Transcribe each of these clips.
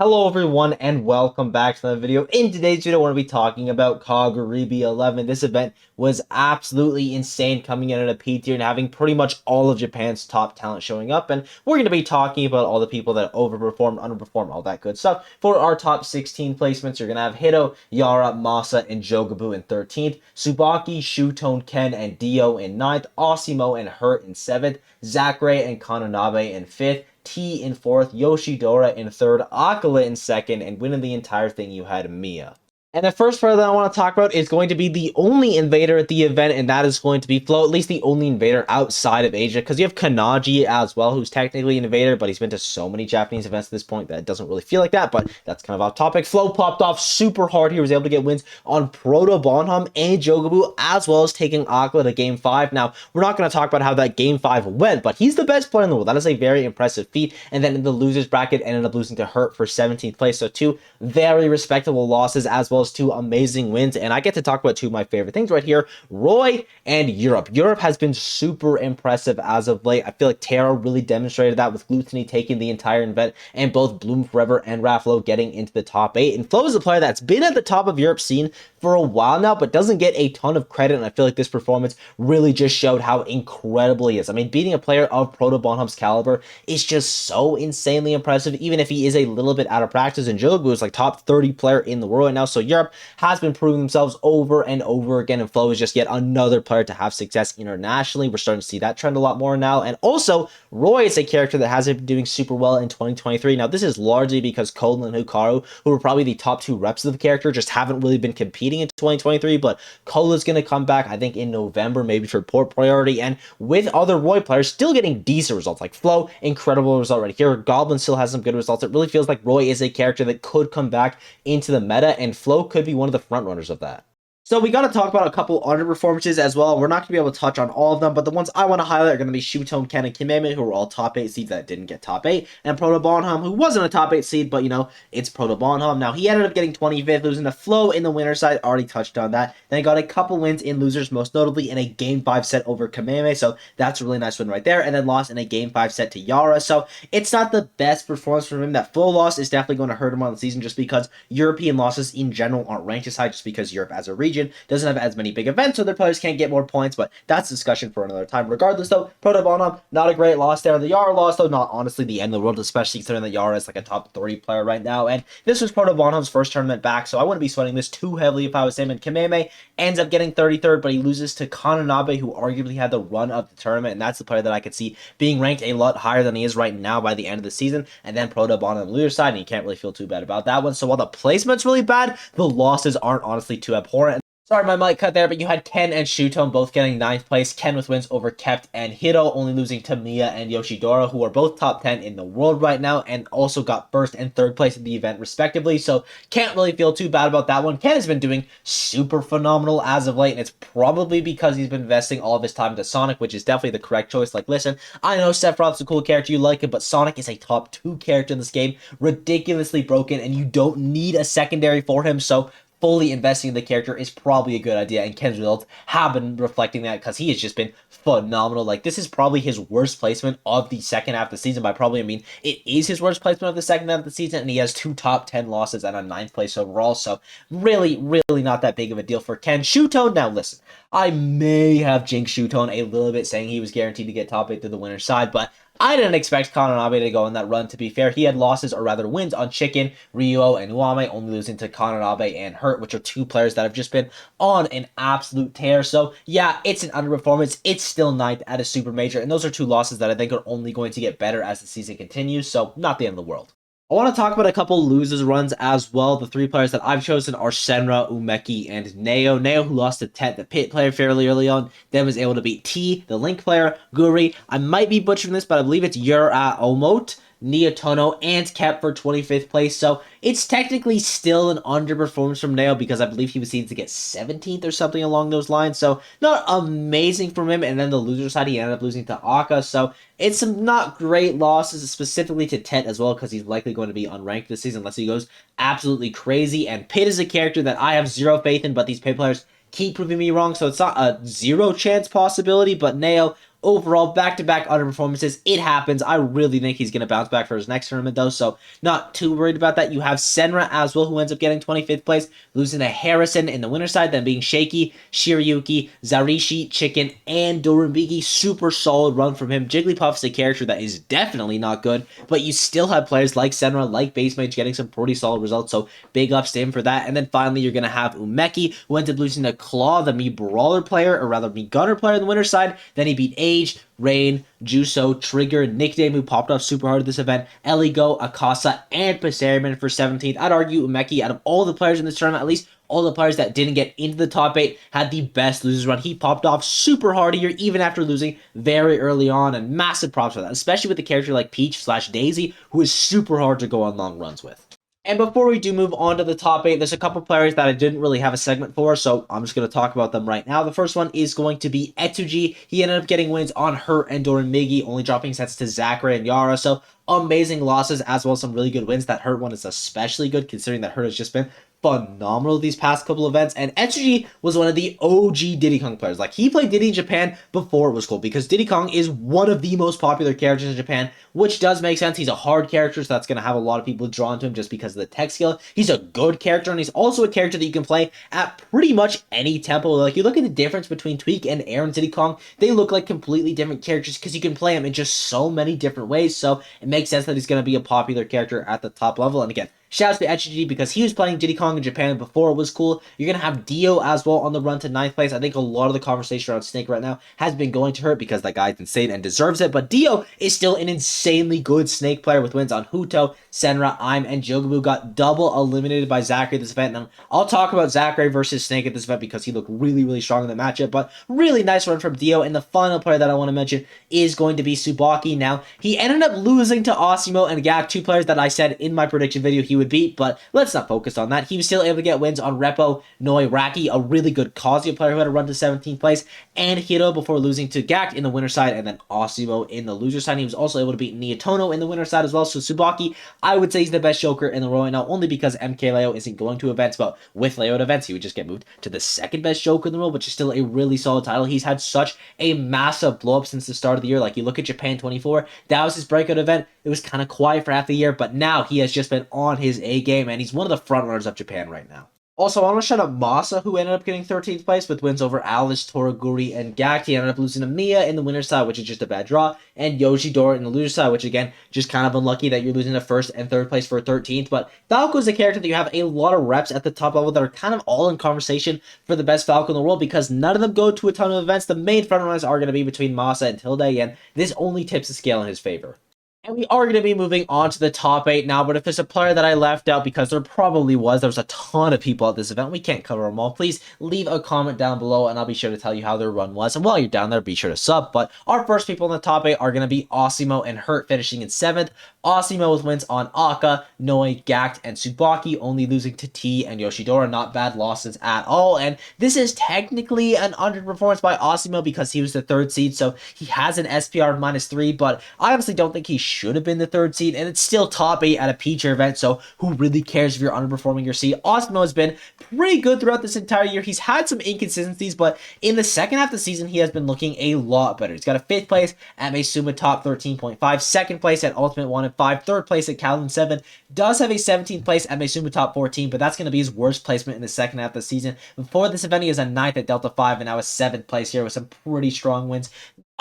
Hello everyone and welcome back to the video. In today's video, we're going to be talking about Kagaribi 11. This event was absolutely insane, coming in at a P tier and having pretty much all of Japan's top talent showing up. And we're going to be talking about all the people that overperformed, underperformed, all that good stuff. For our top 16 placements, you're going to have Hito, Yara, Masa, and Jogabu in 13th, Tsubaki, Shutone, Ken, and Dio in 9th, Osimo and Hurt in 7th, Zachary and Kananabe in 5th, T in 4th, Yoshidora in 3rd, Acola in 2nd, and winning the entire thing you had Miya. And the first player that I want to talk about is going to be the only invader at the event, and that is going to be Flo, at least the only invader outside of Asia, because you have Kanaji as well, who's technically an invader, but he's been to so many Japanese events at this point that it doesn't really feel like that, but that's kind of off topic. Flo popped off super hard. He was able to get wins on Proto Bonham and Jogabu, as well as taking Aqua to Game 5. Now, we're not going to talk about how that Game 5 went, but he's the best player in the world. That is a very impressive feat, and then in the losers bracket, ended up losing to Hurt for 17th place, so two very respectable losses, as well as two amazing wins. And I get to talk about two of my favorite things right here, Roy and Europe. Europe has been super impressive as of late. I feel like Tara really demonstrated that with Glutony taking the entire event and both Bloom Forever and Raflo getting into the top 8. And Flo is a player that's been at the top of Europe's scene for a while now, but doesn't get a ton of credit. And I feel like this performance really just showed how incredible he is. I mean, beating a player of Proto Bonham's caliber is just so insanely impressive, even if he is a little bit out of practice. And Jogabu is like top 30 player in the world right now. So Europe has been proving themselves over and over again, and Flo is just yet another player to have success internationally. We're starting to see that trend a lot more now. And also, Roy is a character that hasn't been doing super well in 2023. Now, this is largely because Colin and Hikaru, who were probably the top two reps of the character, just haven't really been competing in 2023, but Cola's going to come back, I think, in November, maybe for port priority, and with other Roy players still getting decent results, like Flo, incredible result right here. Goblin still has some good results. It really feels like Roy is a character that could come back into the meta, and Flo could be one of the front runners of that. So we got to talk about a couple underperformances as well. We're not going to be able to touch on all of them, but the ones I want to highlight are going to be Shutone, Ken, and Kimeme, who were all top 8 seeds that didn't get top 8, and Proto Bonham, who wasn't a top 8 seed, but, you know, it's Proto Bonham. Now, he ended up getting 25th, losing to Flo in the winner side. Already touched on that. Then he got a couple wins in losers, most notably in a Game 5 set over Kimeme, so that's a really nice win right there, and then lost in a Game 5 set to Yara. So it's not the best performance from him. That Flo loss is definitely going to hurt him on the season, just because European losses in general aren't ranked as high, just because Europe as a region doesn't have as many big events, so their players can't get more points, but that's discussion for another time. Regardless, though, Proto Bonham, not a great loss there. The Yara loss, though, not honestly the end of the world, especially considering that Yara is like a top 30 player right now, and this was Proto Bonham's first tournament back, so I wouldn't be sweating this too heavily if I was him. And Kimeme ends up getting 33rd, but he loses to Kananabe, who arguably had the run of the tournament, and that's the player that I could see being ranked a lot higher than he is right now by the end of the season. And then Proto Bonham on the loser side, and you can't really feel too bad about that one. So while the placement's really bad, the losses aren't honestly too abhorrent. Sorry, my mic cut there, but you had Ken and Shutone both getting 9th place. Ken with wins over Kept and Hito, only losing to Miya and Yoshidora, who are both top 10 in the world right now, and also got 1st and 3rd place in the event, respectively. So can't really feel too bad about that one. Ken has been doing super phenomenal as of late, and it's probably because he's been investing all of his time into Sonic, which is definitely the correct choice. Like, listen, I know Sephiroth's a cool character, you like it, but Sonic is a top 2 character in this game, ridiculously broken, and you don't need a secondary for him, so fully investing in the character is probably a good idea, and Ken's results have been reflecting that, because he has just been phenomenal. Like, this is probably his worst placement of the second half of the season. By probably, I mean it is his worst placement of the second half of the season, and he has 2 top 10 losses and a 9th place overall, so really not that big of a deal for Ken. Shutone, now listen, I may have jinxed Shutone a little bit, saying he was guaranteed to get top 8 to the winner's side, but I didn't expect Kananabe to go on that run, to be fair. He had losses, or rather wins, on Chicken, Ryuo, and Uame, only losing to Kananabe and Hurt, which are 2 players that have just been on an absolute tear. So, yeah, it's an underperformance. It's still 9th at a super major, and those are 2 losses that I think are only going to get better as the season continues, so not the end of the world. I want to talk about a couple losers runs as well. The 3 players that I've chosen are Senra, Umeki, and Neo. Neo, who lost to Tet, the pit player, fairly early on, then was able to beat T, the Link player, Guri. I might be butchering this, but I believe it's Yura Omot, Neotono, and kept for 25th place. So it's technically still an underperformance from Neo, because I believe he was seeded to get 17th or something along those lines. So not amazing from him. And then the loser side, he ended up losing to Aka. So it's some not great losses, specifically to Tet as well, because he's likely going to be unranked this season unless he goes absolutely crazy. And Pit is a character that I have zero faith in, but these Pit players keep proving me wrong, so it's not a 0 chance possibility. But Neo, overall, back-to-back underperformances. It happens. I really think he's going to bounce back for his next tournament, though, so not too worried about that. You have Senra as well, who ends up getting 25th place, losing to Harrison in the winner's side, then being Shaky, Shiryuki, Zarishi, Chicken, and Dorinbigi. Super solid run from him. Jigglypuff's a character that is definitely not good, but you still have players like Senra, like Base Mage, getting some pretty solid results, so big ups to him for that. And then finally, you're going to have Umeki, who ends up losing to Claw, the Mii Brawler player, or rather Mii Gunner player in the winner's side. Then he beat Age, Rain, Juso, Trigger, Nickname, who popped off super hard at this event, Eligo, Akasa, and Passeriman for 17th. I'd argue Umeki, out of all the players in this tournament, at least all the players that didn't get into the top 8, had the best losers run. He popped off super hard here, even after losing very early on, and massive props for that, especially with a character like Peach/Daisy, who is super hard to go on long runs with. And before we do move on to the top 8, there's a couple players that I didn't really have a segment for, so I'm just going to talk about them right now. The first one is going to be Etsuji. He ended up getting wins on Hurt and Dorinmigi, only dropping sets to Zachary and Yara, so amazing losses, as well as some really good wins. That Hurt one is especially good, considering that Hurt has just been phenomenal these past couple events, and Etsuji was one of the OG Diddy Kong players. Like, he played Diddy in Japan before it was cool, because Diddy Kong is one of the most popular characters in Japan, which does make sense. He's a hard character, so that's going to have a lot of people drawn to him just because of the tech skill. He's a good character, and he's also a character that you can play at pretty much any tempo. Like, you look at the difference between Tweak and Aaron Diddy Kong, they look like completely different characters because you can play them in just so many different ways, so it makes sense that he's going to be a popular character at the top level. And again, shouts to Etsuji because he was playing Diddy Kong in Japan before it was cool. You're going to have Dio as well on the run to 9th place. I think a lot of the conversation around Snake right now has been going to her because that guy's insane and deserves it. But Dio is still an insanely good Snake player with wins on Huto, Senra, Aim, and Jogabu. Got double eliminated by Zachary this event. And I'll talk about Zachary versus Snake at this event because he looked really, really strong in the matchup. But really nice run from Dio. And the final player that I want to mention is going to be Tsubaki. Now, he ended up losing to Osimo and Gak, two players that I said in my prediction video he would beat, but let's not focus on that. He was still able to get wins on Repo, Noi, Raki, a really good Kazuya player who had a run to 17th place, and Hiro before losing to Gak in the winner's side, and then Osimo in the loser's side. He was also able to beat Niatono in the winner's side as well. So Tsubaki, I would say he's the best Joker in the row right now, only because MK Leo isn't going to events, but with Leo at events, he would just get moved to the second best Joker in the row, which is still a really solid title. He's had such a massive blow up since the start of the year. Like, you look at Japan 24, that was his breakout event. It was kind of quiet for half the year, but now he has just been on his A game, and he's one of the front runners of Japan right now. Also, I want to shout out Masa, who ended up getting 13th place with wins over Alice, Toraguri, and Gak. He ended up losing to Miya in the winner's side, which is just a bad draw, and Yoshidora in the loser's side, which, again, just kind of unlucky that you're losing to 1st and 3rd place for 13th. But Falco is a character that you have a lot of reps at the top level that are kind of all in conversation for the best Falco in the world, because none of them go to a ton of events. The main front runners are going to be between Masa and Tilde, and this only tips the scale in his favor. And we are going to be moving on to the top 8 now, but if there's a player that I left out, because there probably was, there was a ton of people at this event, we can't cover them all, please leave a comment down below, and I'll be sure to tell you how their run was. And while you're down there, be sure to sub. But our first people in the top 8 are going to be Osimo and Hurt, finishing in 7th. Osimo with wins on Aka, Noi, Gact, and Tsubaki, only losing to T and Yoshidora. Not bad losses at all. And this is technically an underperformance by Osimo because he was the 3rd seed, so he has an SPR of -3, but I honestly don't think he should have been the 3rd seed, and it's still top 8 at a Peach event, so who really cares if you're underperforming your seed? Osimo has been pretty good throughout this entire year. He's had some inconsistencies, but in the second half of the season, he has been looking a lot better. He's got a 5th place at Meisuma top 13.5, 2nd place at Ultimate 1 and 5, 3rd place at Kowloon 7, does have a 17th place at Meisuma top 14, but that's going to be his worst placement in the second half of the season. Before this event, he was a 9th at Delta 5, and now a 7th place here with some pretty strong wins.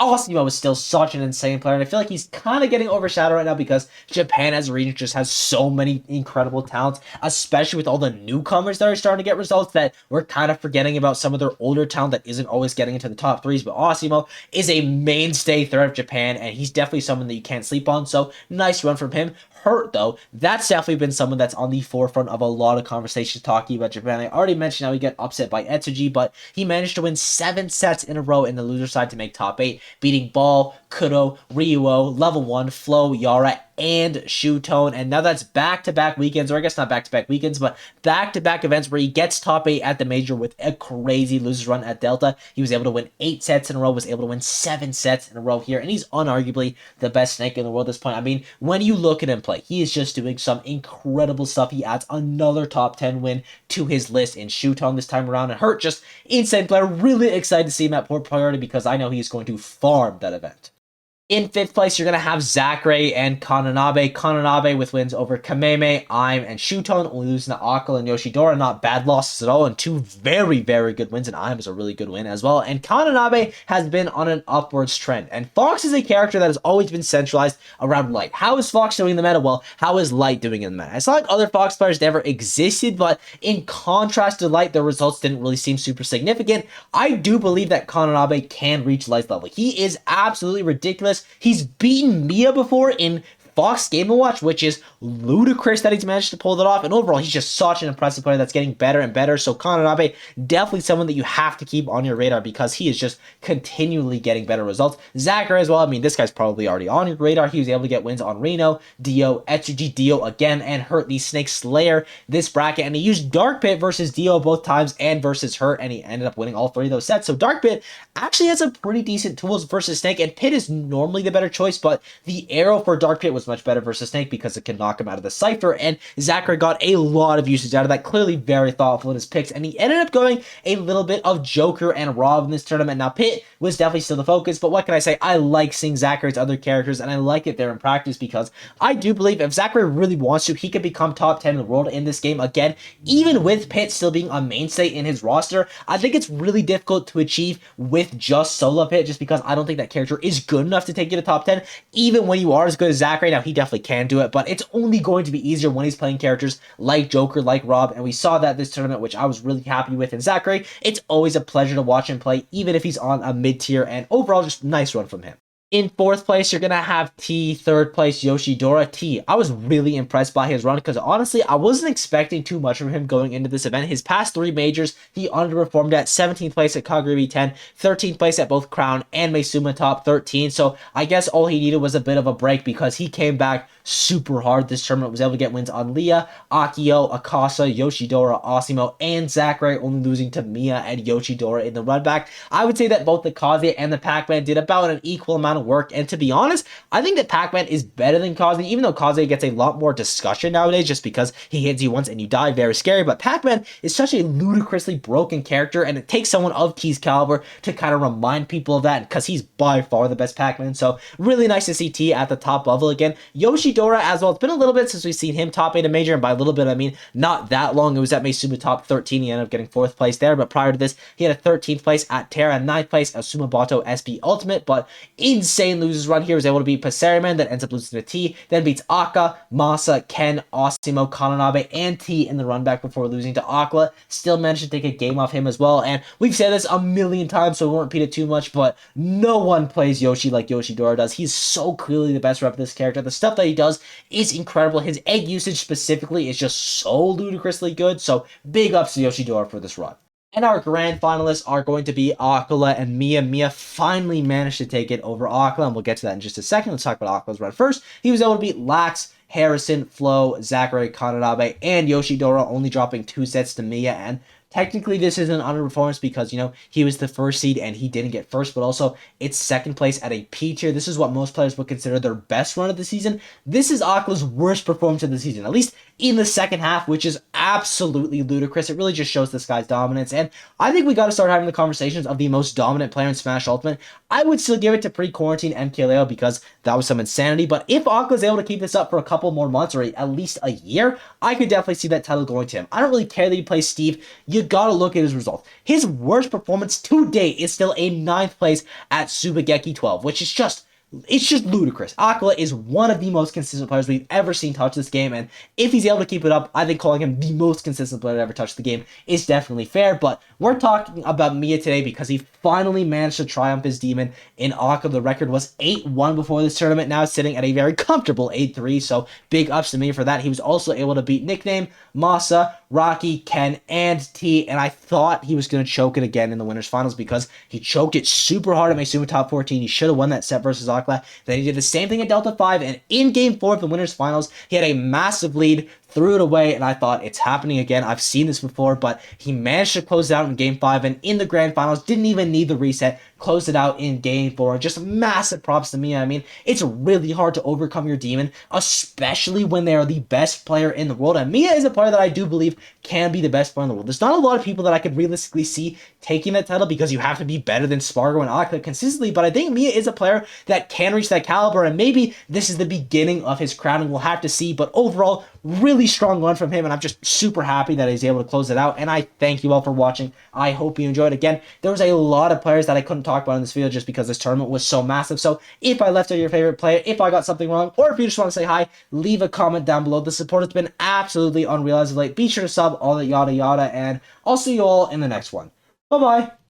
Osimo is still such an insane player, and I feel like he's kind of getting overshadowed right now because Japan as a region just has so many incredible talents, especially with all the newcomers that are starting to get results, that we're kind of forgetting about some of their older talent that isn't always getting into the top 3s. But Osimo is a mainstay threat of Japan, and he's definitely someone that you can't sleep on, so nice run from him. Hurt, though, that's definitely been someone that's on the forefront of a lot of conversations talking about Japan. I already mentioned how he got upset by Etsuji, but he managed to win 7 sets in a row in the loser side to make top 8, beating Ball, Kuro, Ryuo, Level 1, Flo, Yara, and Shutone. And now that's back-to-back weekends, or I guess not back-to-back weekends, but back-to-back events where he gets top 8 at the major with a crazy losers run at Delta. He was able to win 8 sets in a row, was able to win 7 sets in a row here, and he's unarguably the best Snake in the world at this point. I mean, when you look at him play, he is just doing some incredible stuff. He adds another top 10 win to his list in Shutone this time around, and Hurt, just insane player. Really excited to see him at Port Priority because I know he's going to farm that event. In 5th place, you're going to have Zachary and Kananabe. Kananabe with wins over Kameme, Aim, and Shutone, only losing to Acola and Yoshidora. Not bad losses at all, and 2 very, very good wins, and Aim is a really good win as well. And Kananabe has been on an upwards trend, and Fox is a character that has always been centralized around Light. How is Fox doing in the meta? Well, how is Light doing in the meta? It's not like other Fox players never existed, but in contrast to Light, their results didn't really seem super significant. I do believe that Kananabe can reach Light's level. He is absolutely ridiculous. He's beaten Miya before in Fox Game & Watch, which is ludicrous that he's managed to pull that off. And overall, he's just such an impressive player that's getting better and better. So Kananabe, definitely someone that you have to keep on your radar because he is just continually getting better results. Zachary as well. I mean, this guy's probably already on your radar. He was able to get wins on Reno, Dio, Etsuji, Dio again, and Hurt the Snake Slayer this bracket. And he used Dark Pit versus Dio both times and versus Hurt, and he ended up winning all 3 of those sets. So Dark Pit actually has some pretty decent tools versus Snake, and Pit is normally the better choice, but the arrow for Dark Pit was much better versus Snake because it can knock him out of the Cypher, and Zachary got a lot of usage out of that. Clearly very thoughtful in his picks, and he ended up going a little bit of Joker and Rob in this tournament. Now, Pit was definitely still the focus, but what can I say? I like seeing Zachary's other characters, and I like it there in practice because I do believe if Zachary really wants to, he can become top 10 in the world in this game again, even with Pit still being a mainstay in his roster. I think it's really difficult to achieve with just solo Pit, just because I don't think that character is good enough to take you to top 10, even when you are as good as Zachary. Now, he definitely can do it, but it's only going to be easier when he's playing characters like Joker, like Rob, and we saw that this tournament, which I was really happy with. And Zachary, it's always a pleasure to watch him play, even if he's on a mid-tier, and overall, just nice run from him. In 4th place, you're going to have T. 3rd place, Yoshidora. T, I was really impressed by his run because honestly, I wasn't expecting too much from him going into this event. His past 3 majors, he underperformed at 17th place at Kagaribi 10, 13th place at both Crown and Matsuma top 13. So I guess all he needed was a bit of a break because he came back super hard this tournament, was able to get wins on Leah, Akio, Akasa, Yoshidora, Osimo, and Zachary, only losing to Miya and Yoshidora in the run back. I would say that both the Kazuya and the Pac-Man did about an equal amount of work, and to be honest, I think that Pac-Man is better than Kazuya, even though Kazuya gets a lot more discussion nowadays just because he hits you once and you die, very scary, but Pac-Man is such a ludicrously broken character, and it takes someone of T's caliber to kind of remind people of that because he's by far the best Pac-Man. So really nice to see T at the top level again. Yoshidora as well. It's been a little bit since we've seen him top 8 a major, and by a little bit, I mean not that long. It was at Matsuma top 13. He ended up getting 4th place there, but prior to this, he had a 13th place at Terra, 9th place at Sumabato SB Ultimate, but insane losers run here. Was able to beat Passeriman, then ends up losing to T, then beats Aka, Masa, Ken, Osimo, Kananabe, and T in the run back before losing to Acola. Still managed to take a game off him as well, and we've said this a million times, so we won't repeat it too much, but no one plays Yoshi like Yoshidora does. He's so clearly the best rep of this character. The stuff that he does is incredible. His egg usage specifically is just so ludicrously good, so big ups to Yoshidora for this run. And our grand finalists are going to be Acola and Miya. Miya finally managed to take it over Acola, and we'll get to that in just a second. Let's talk about Akola's run first. He was able to beat Lax, Harrison, Flo, Zachary, Kananabe, and Yoshidora, only dropping 2 sets to Miya. And technically, this is an underperformance because, you know, he was the 1st seed and he didn't get 1st, but also it's 2nd place at a P tier. This is what most players would consider their best run of the season. This is Akola's worst performance of the season, at least in the second half, which is absolutely ludicrous. It really just shows this guy's dominance, and I think we got to start having the conversations of the most dominant player in Smash Ultimate. I would still give it to pre-quarantine MKLeo because that was some insanity, but if Akola's able to keep this up for a couple more months or at least a year, I could definitely see that title going to him. I don't really care that he plays Steve. You gotta look at his results. His worst performance to date is still a 9th place at Subageki 12, which is just it's just ludicrous. Acola is one of the most consistent players we've ever seen touch this game, and if he's able to keep it up, I think calling him the most consistent player to ever touch the game is definitely fair. But we're talking about Miya today because he finally managed to triumph his demon in Acola. The record was 8-1 before this tournament, now sitting at a very comfortable 8-3, so big ups to Miya for that. He was also able to beat Nickname, Masa, Rocky, Ken, and T, and I thought he was going to choke it again in the winners finals because he choked it super hard at Matsuma top 14. He should have won that set versus Acola, acola. Then he did the same thing at Delta 5, and in Game 4 of the Winners Finals, he had a massive lead, threw it away, and I thought, it's happening again. I've seen this before, but he managed to close it out in Game 5, and in the Grand Finals, didn't even need the reset, closed it out in Game 4. Just massive props to Miya. I mean, it's really hard to overcome your demon, especially when they are the best player in the world, and Miya is a player that I do believe can be the best player in the world. There's not a lot of people that I could realistically see taking that title because you have to be better than Spargo and acola consistently, but I think Miya is a player that can reach that caliber, and maybe this is the beginning of his crowning. We'll have to see, but overall, really strong run from him, and I'm just super happy that he's able to close it out, and I thank you all for watching. I hope you enjoyed. Again, there was a lot of players that I couldn't talk about in this video just because this tournament was so massive, so if I left out your favorite player, if I got something wrong, or if you just want to say hi, leave a comment down below. The support has been absolutely unreal as of late. Be sure to sub, all that yada yada, and I'll see you all in the next one. Bye-bye.